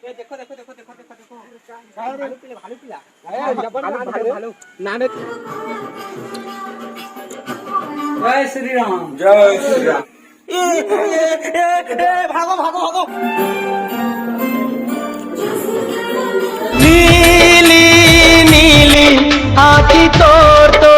देखो देखो देखो देखो देखो देखो भालू पिला भालू नाने जय श्री राम जय श्री राम। भागो भागो भागो नीली नीली आँखी तोड़ तो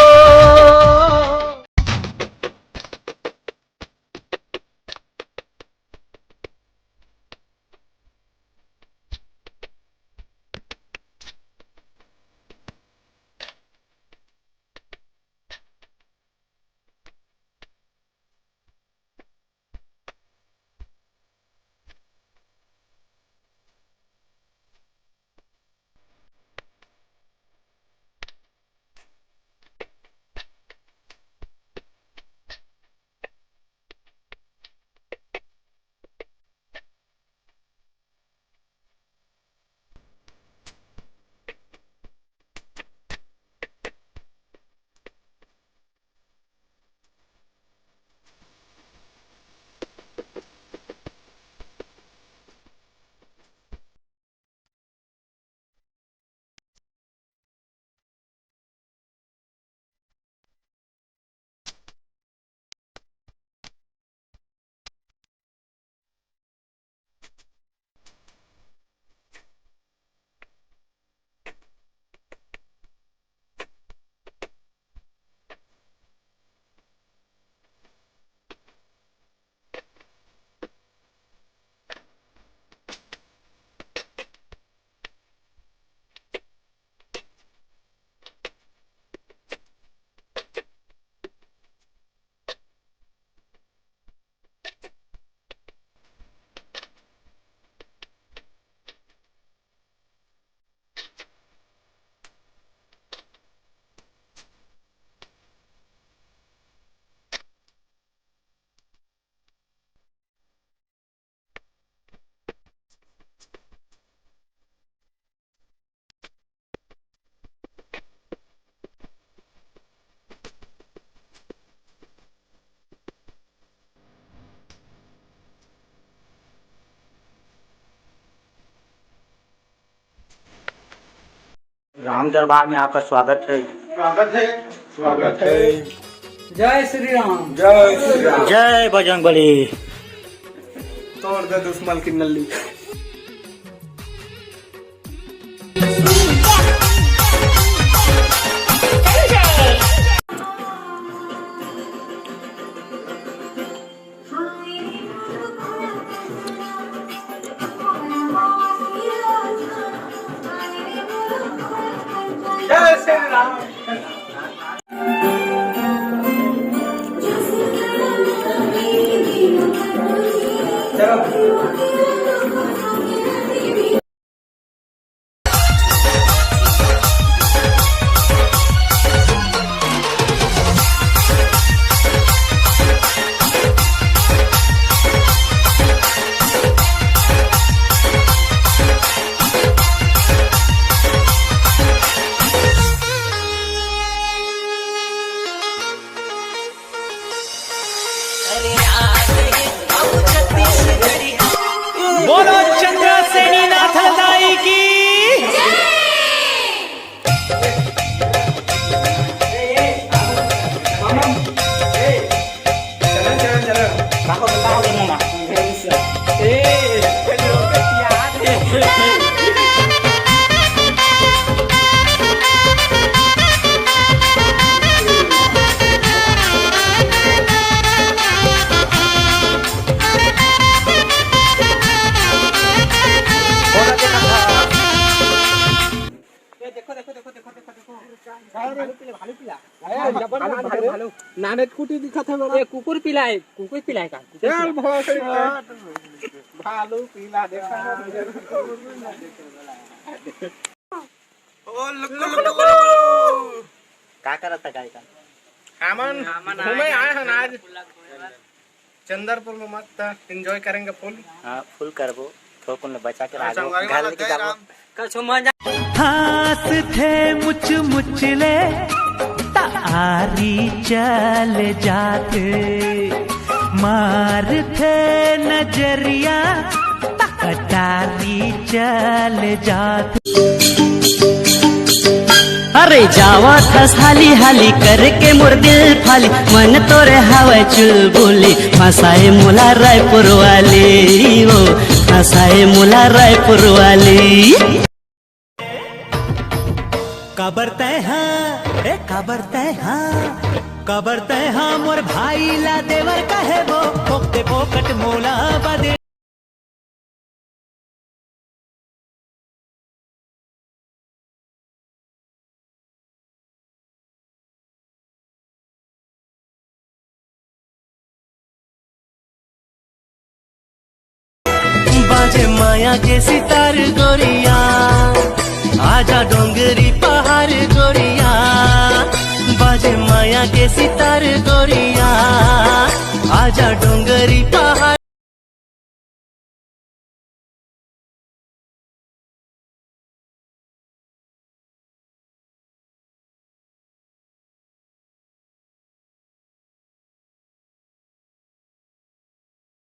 राम दरबार में आपका स्वागत है। स्वागत है। स्वागत है। जय श्री राम जय श्री राम। जय बजरंगबली। तोड़ दे दुश्मन की नल्ली जय श्री राम बोलो चंद्रसेनी नाथ दाई की। भालू नाने कुटी दिखत है ये कुकुर पिलाए का चल भालू पीला देखा ओ लुक का करता काय का हमन घूमे आए हैं आज चंदरपुर में मस्त एंजॉय करेंगे फुल। हाँ फुल करबो थोकुन ने बचा के आगो घर लेके जाबो कल सुमन हास थे मुच मुचले तारी चल जाते मार थे नजरिया कटारी चल जात। अरे जावत हस हाली हाली करके मोर दिल फाली, मन तोरे हवा चुलबुली, फसाए मोला रायपुर वाली, ओ फसाए मोला रायपुर वाली। कबर तय हाँ रे कबर तय हाँ, कबर तय हाँ मोर भाई ला देवर कहे वो, पोकते पोकट मोला बदे। बाजे माया के सितार गोरिया, आजा डोंगरी पहाड़ गोरिया, बाजे माया के सितार गोरिया, आजा डोंगरी पहाड़।